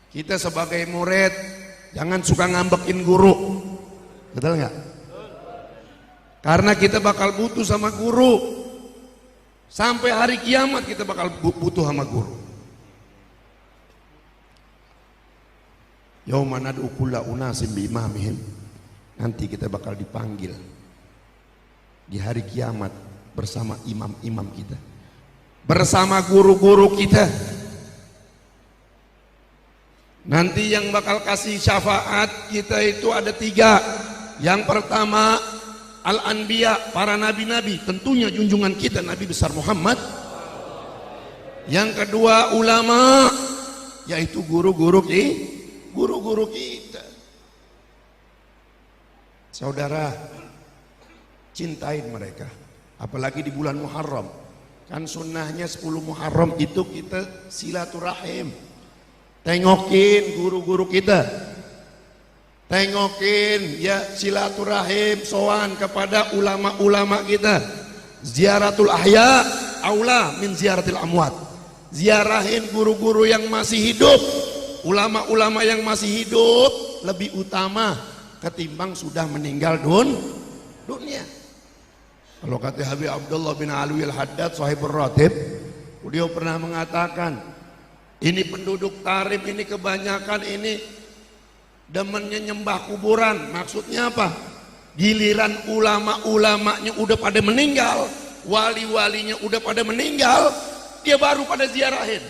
Kita sebagai murid jangan suka ngambekin guru, betul nggak? Karena kita bakal butuh sama guru. Sampai hari kiamat kita bakal butuh sama guru. Yauma nad'u kulla unasin biimamihim. Nanti kita bakal dipanggil di hari kiamat bersama imam-imam kita, bersama guru-guru kita. Nanti yang bakal kasih syafaat kita itu ada 3. Yang pertama Al-Anbiya, para nabi-nabi, tentunya junjungan kita Nabi besar Muhammad. Yang kedua ulama, yaitu guru-guru kita. Saudara, cintain mereka, apalagi di bulan Muharram. Kan sunnahnya 10 Muharram itu kita silaturahim. Tengokin guru-guru kita, tengokin ya silaturahim, sowan kepada ulama-ulama kita. Ziaratul ahya aula min ziaratil amwat. Ziarahin guru-guru yang masih hidup, ulama-ulama yang masih hidup lebih utama ketimbang sudah meninggal dunia. Kalau kata Habib Abdullah bin Alwi al-Haddad sahibur ratib, beliau pernah mengatakan, ini penduduk Tarim ini kebanyakan ini demennya nyembah kuburan. Maksudnya apa? Giliran ulama-ulamanya udah pada meninggal, wali-walinya udah pada meninggal, dia baru pada ziarahin.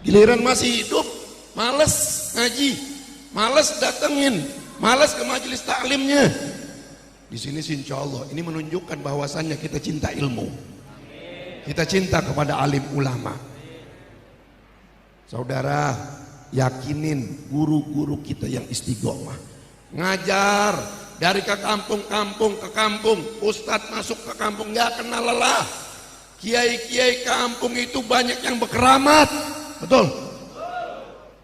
Giliran masih hidup, males ngaji, males datengin, males ke majelis taklimnya. Di sini insya Allah ini menunjukkan bahwasannya kita cinta ilmu, kita cinta kepada alim ulama. Saudara, yakinin guru-guru kita yang istiqomah, ngajar dari ke kampung ke kampung, ustadz masuk ke kampung nggak kenal lelah. Kiai-kiai kampung itu banyak yang berkeramat, betul?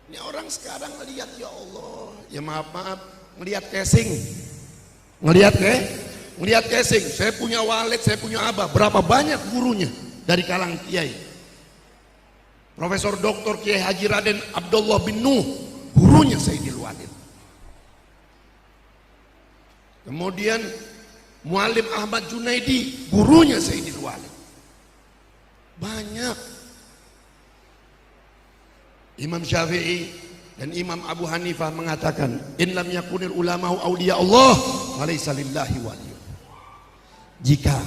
Ini orang sekarang ngelihat, ya Allah, ya maaf ngelihat casing, ngelihat casing. Saya punya walid, saya punya abah, berapa banyak gurunya dari kalangan kiai. Profesor Dr. Kiai Haji Raden Abdullah bin Nuh, gurunya Sayyidil Walid. Kemudian Muallim Ahmad Junaidi, gurunya Sayyidil Walid. Banyak. Imam Syafi'i dan Imam Abu Hanifah mengatakan, in lam yakunil ulama'u awliya Allah wa laysa lillahi waliyun. Jika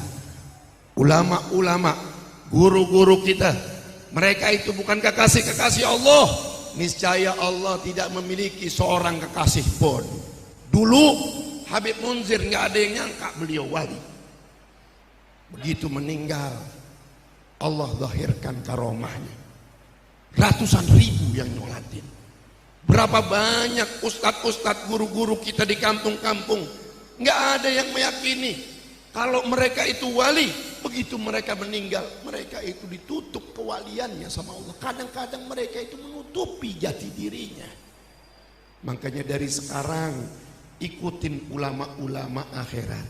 ulama-ulama, guru-guru kita, mereka itu bukan kekasih-kekasih Allah, niscaya Allah tidak memiliki seorang kekasih pun. Dulu Habib Munzir nggak ada yang nyangka beliau wali. Begitu meninggal, Allah zahirkan karomahnya. Ratusan ribu yang nyolatin. Berapa banyak ustadz-ustadz, guru-guru kita di kampung-kampung, nggak ada yang meyakini kalau mereka itu wali. Begitu mereka meninggal, mereka itu ditutup kewaliannya sama Allah. Kadang-kadang mereka itu menutupi jati dirinya. Makanya dari sekarang ikutin ulama-ulama akhirat.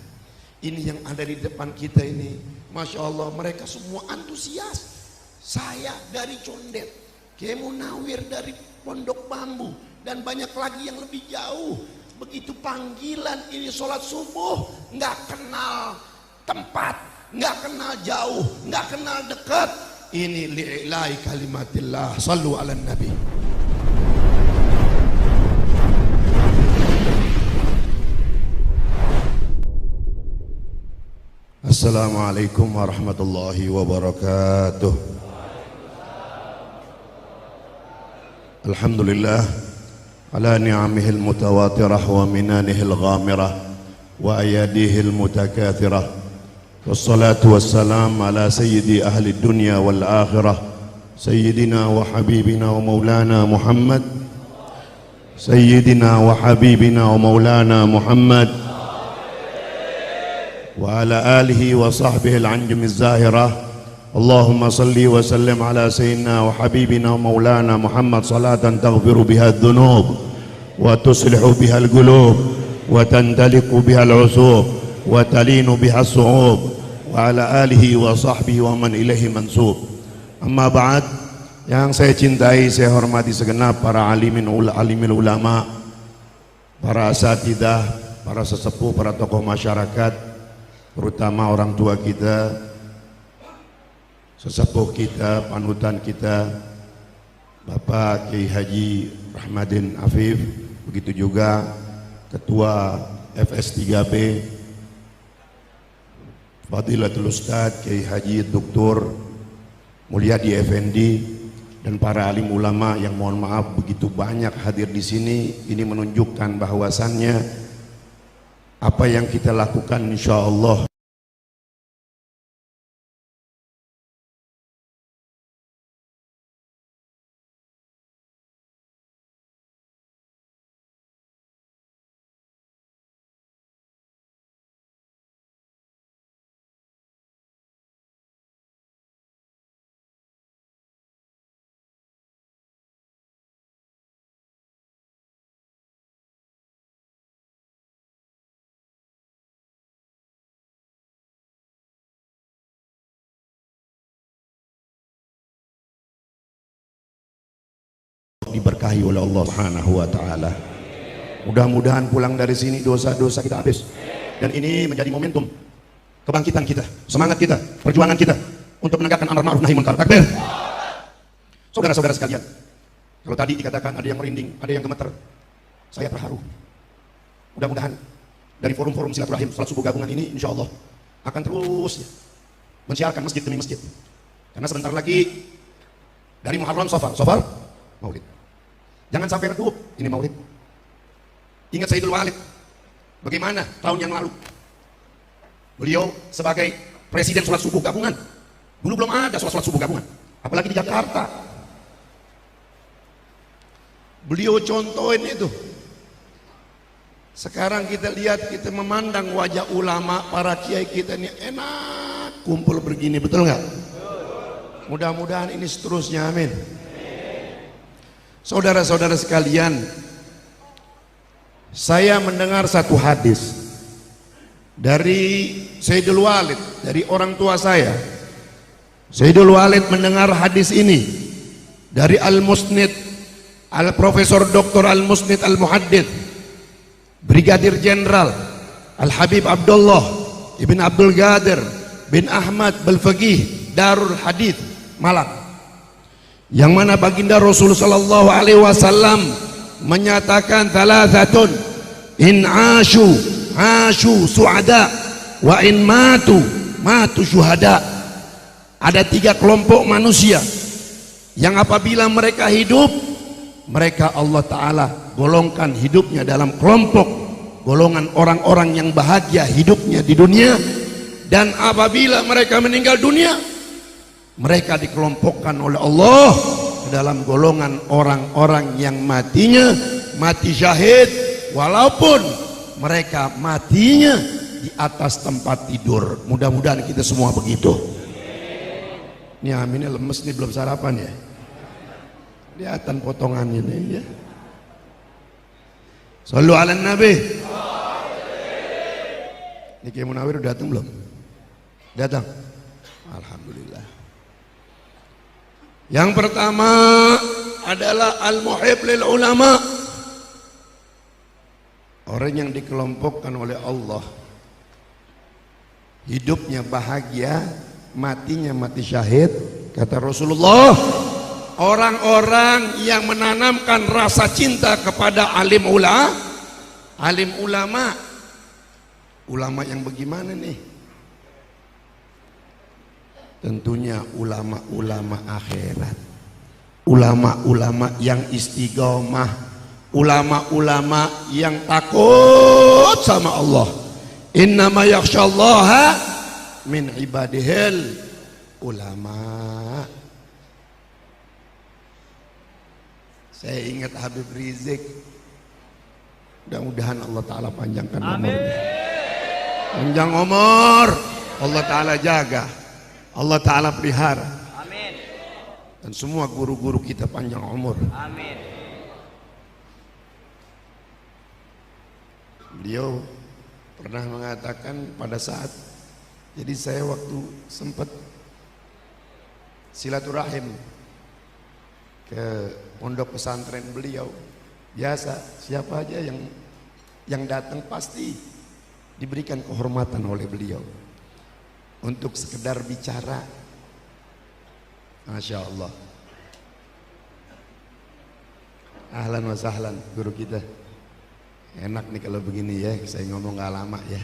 Ini yang ada di depan kita ini, Masya Allah, mereka semua antusias. Saya dari Condet, Kiai Munawir dari Pondok Bambu, dan banyak lagi yang lebih jauh. Begitu panggilan ini sholat subuh, nggak kenal tempat, nggak kenal jauh, nggak kenal dekat. Ini li'ilai kalimatillah. Sallu ala nabi. Assalamualaikum warahmatullahi wabarakatuh. Alhamdulillah ala ni'amihil mutawatirah wa minanihil ghamirah wa ayadihil mutakathirah. Wassalatu wassalam ala sayyidi ahli dunya wal akhirah, sayyidina wa habibina wa maulana Muhammad, sayyidina wa habibina wa maulana Muhammad, wa ala alihi wa sahbihi al-anjum az-zahirah. Allahumma salli wa sallim ala sayyidina wa habibina wa maulana Muhammad salatan taghfiru biha adh-dhunub wa tuslihu biha al-qulub wa tantaliqu biha al-usub wa talinu biha as-su'ub wa ala alihi wa sahbihi wa man ilaihi mansub. Amma ba'd, Yang saya cintai, saya hormati segenap para alimul ulama, para asatidzah, para sesepuh, para tokoh masyarakat, terutama orang tua kita, sesepuh kita, panutan kita, Bapak Kiai Haji Rahmadin Afif, begitu juga Ketua FS3B Fadilatul Ustadz Kiai Haji Dr. Mulyadi Effendi, dan para alim ulama yang mohon maaf begitu banyak hadir di sini. Ini menunjukkan bahwasannya apa yang kita lakukan insyaallah diberkahi oleh Allah Subhanahu wa taala. Mudah-mudahan pulang dari sini dosa-dosa kita habis. Dan ini menjadi momentum kebangkitan kita, semangat kita, perjuangan kita untuk menegakkan amar ma'ruf nahi munkar. Takbir. Saudara-saudara sekalian, kalau tadi dikatakan ada yang merinding, ada yang gemeter, saya terharu. Mudah-mudahan dari forum-forum silaturahim salat subuh gabungan ini insyaallah akan terus mensiarkan masjid demi masjid. Karena sebentar lagi dari Muharram Safar Maulid. Jangan sampai redup, ini Maulid. Ingat Sayyidul Walid, bagaimana tahun yang lalu beliau sebagai presiden sholat subuh gabungan. Dulu belum ada sholat subuh gabungan, apalagi di Jakarta. Beliau contohin itu. Sekarang kita lihat, kita memandang wajah ulama, para kiai kita ini enak kumpul begini, betul nggak? Mudah-mudahan ini seterusnya, amin. Saudara-saudara sekalian, saya mendengar satu hadis dari Sayyidul Walid, dari orang tua saya. Sayyidul Walid mendengar hadis ini dari Al-Musnid, Al-Profesor Dr. Al-Musnid Al-Muhaddith, Brigadir Jenderal Al-Habib Abdullah Ibn Abdul Qadir bin Ahmad Balfaqih Darul Hadith Malang, yang mana baginda Rasul sallallahu alaihi wasallam menyatakan thalathatun in asyu suada wa in matu syuhada. Ada 3 kelompok manusia yang apabila mereka hidup, mereka Allah Ta'ala golongkan hidupnya dalam kelompok golongan orang-orang yang bahagia hidupnya di dunia, dan apabila mereka meninggal dunia, mereka dikelompokkan oleh Allah ke dalam golongan orang-orang yang matinya mati syahid, walaupun mereka matinya di atas tempat tidur. Mudah-mudahan kita semua begitu. Ini aminnya lemes nih, belum sarapan ya. Kelihatan potongannya nih ya. Shallu ala Nabi. Ini Kiai Munawir udah datang belum? Datang. Alhamdulillah. Yang pertama adalah al-muhib lil ulama, orang yang dikelompokkan oleh Allah, hidupnya bahagia, matinya mati syahid. Kata Rasulullah, orang-orang yang menanamkan rasa cinta kepada alim ulama. Ulama yang bagaimana nih? Tentunya ulama-ulama akhirat, ulama-ulama yang istiqomah, ulama-ulama yang takut sama Allah. Innama yakhsyallaha min ibadihil ulama. Saya ingat Habib Rizik, mudah-mudahan Allah Ta'ala panjangkan umurnya. Panjang umur, Allah Ta'ala jaga, Allah Ta'ala pelihara. Amin. Dan semua guru-guru kita panjang umur. Amin. Beliau pernah mengatakan pada saat, jadi saya waktu sempat silaturahim ke pondok pesantren beliau. Biasa, siapa aja yang datang pasti diberikan kehormatan oleh beliau untuk sekedar bicara. Masya Allah. Ahlan wa sahlan guru kita. Enak nih kalau begini ya, saya ngomong gak lama ya.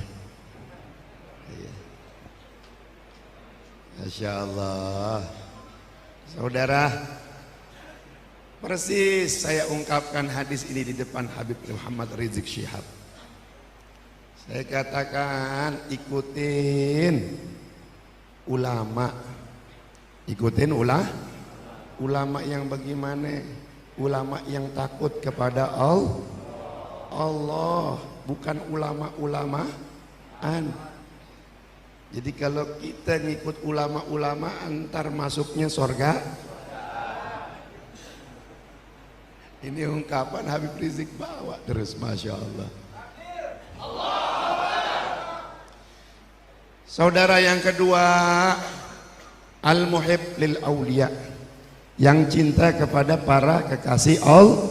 Masya Allah. Saudara, persis saya ungkapkan hadis ini di depan Habib Muhammad Rizik Syihab. Saya katakan ikutin ulama. Ikutin ulama yang bagaimana? Ulama yang takut kepada Allah, bukan ulama-ulamaan. Jadi kalau kita ngikut ulama-ulama antar masuknya surga. Ini ungkapan Habib Rizik bawa terus, Masya Allah. Saudara yang kedua, al-muhib lil auliya, yang cinta kepada para kekasih Allah.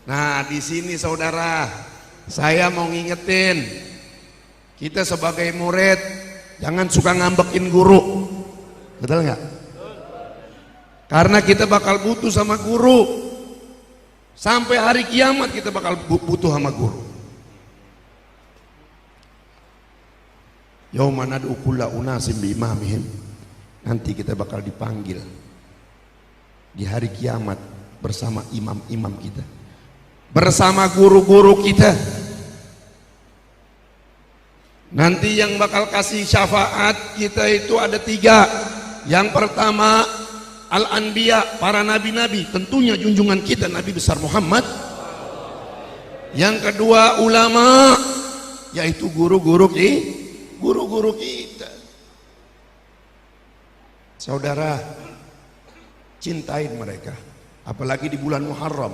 Nah, di sini saudara, saya mau ngingetin, kita sebagai murid jangan suka ngambekin guru. Betul nggak? Karena kita bakal butuh sama guru. Sampai hari kiamat kita bakal butuh sama guru. Yauma nad'u kulla unasim bi imamihim. Nanti kita bakal dipanggil di hari kiamat bersama imam-imam kita, bersama guru-guru kita. Nanti yang bakal kasih syafaat kita itu ada 3. Yang pertama al-anbiya, para nabi-nabi, tentunya junjungan kita Nabi besar Muhammad. Yang kedua ulama, yaitu guru-guru kita. Saudara, cintain mereka, apalagi di bulan Muharram.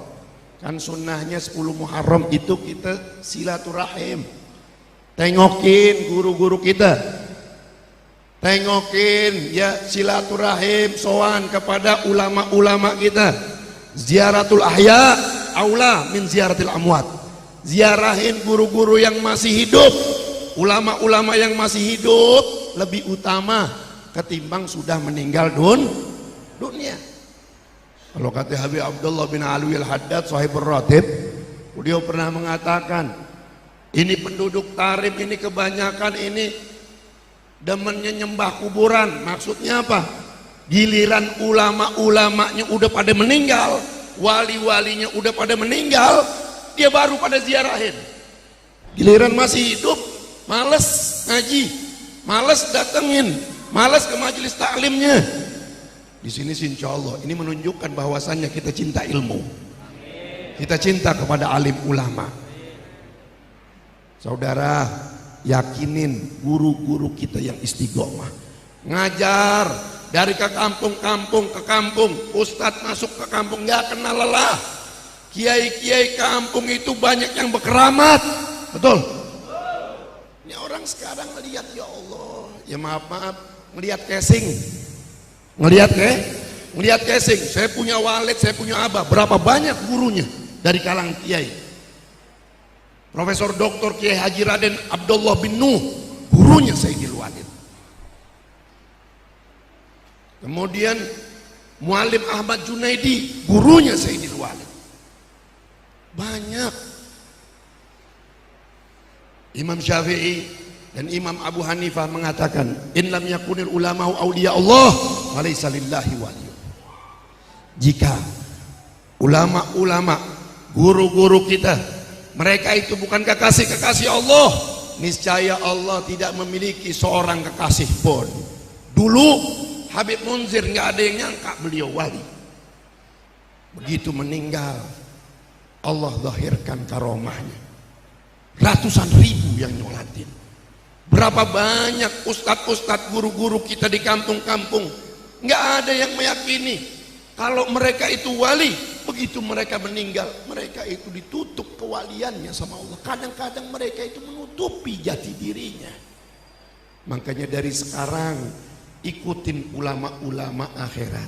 Kan sunnahnya 10 Muharram itu kita silaturahim. Tengokin guru-guru kita, tengokin ya, silaturahim, sowan kepada ulama-ulama kita. Ziaratul ahya aula min ziaratil amwat. Ziarahin guru-guru yang masih hidup, ulama-ulama yang masih hidup lebih utama ketimbang sudah meninggal dunia. Kalau kata Habib Abdullah bin Alwi al-Haddad sahibur ratib, beliau pernah mengatakan, ini penduduk Tarim ini kebanyakan ini demennya nyembah kuburan. Maksudnya apa? Giliran ulama-ulamanya udah pada meninggal, wali-walinya udah pada meninggal, dia baru pada ziarahin. Giliran masih hidup, males ngaji, males datengin, males ke majelis taklimnya. Di sini insya Allah ini menunjukkan bahwasannya kita cinta ilmu, kita cinta kepada alim ulama. Saudara, yakinin guru-guru kita yang istiqomah, ngajar dari ke kampung ke kampung. Ustadz masuk ke kampung nggak kenal lelah. Kiai-kiai kampung itu banyak yang berkeramat, betul? Ini orang sekarang melihat, ya Allah, ya maaf melihat casing, ngelihat casing. Saya punya walid, saya punya abah, berapa banyak gurunya dari kalangan kiai. Profesor Dr. Kiai Haji Raden Abdullah bin Nuh, gurunya Sayyidil Walid. Kemudian Muallim Ahmad Junaidi, gurunya Sayyidil Walid. Banyak. Imam Syafi'i dan Imam Abu Hanifah mengatakan, in lam yakunil ulama'u awliya Allah falaysa lillahi waliyun. Jika ulama-ulama, guru-guru kita, mereka itu bukan kekasih-kekasih Allah, niscaya Allah tidak memiliki seorang kekasih pun. Dulu Habib Munzir nggak ada yang nyangka beliau wali. Begitu meninggal, Allah zahirkan karomahnya. Ratusan ribu yang nyolatin. Berapa banyak ustadz-ustadz, guru-guru kita di kampung-kampung, nggak ada yang meyakini kalau mereka itu wali. Begitu mereka meninggal, mereka itu ditutup kewaliannya sama Allah. Kadang-kadang mereka itu menutupi jati dirinya. Makanya dari sekarang ikutin ulama-ulama akhirat,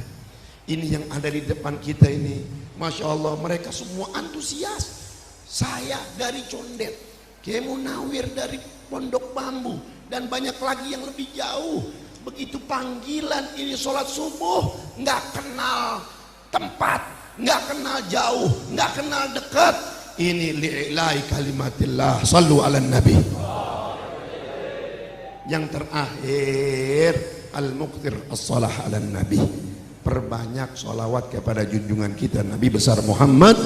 Ini yang ada di depan kita ini, Masya Allah, mereka semua antusias. Saya dari Condet, Kiai Munawir dari Pondok Bambu, dan banyak lagi yang lebih jauh. Begitu panggilan ini sholat subuh, nggak kenal tempat, nggak kenal jauh, nggak kenal dekat. Ini li'ilai kalimatillah, sallu ala nabi. Yang terakhir, al-muqtir as-salah ala nabi. Perbanyak sholawat kepada junjungan kita Nabi besar Muhammad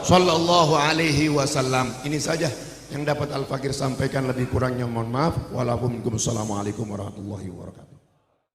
sallallahu alaihi wasallam. Ini saja yang dapat Al-Fakir sampaikan, lebih kurangnya mohon maaf. Waalaikumsalam warahmatullahi wabarakatuh.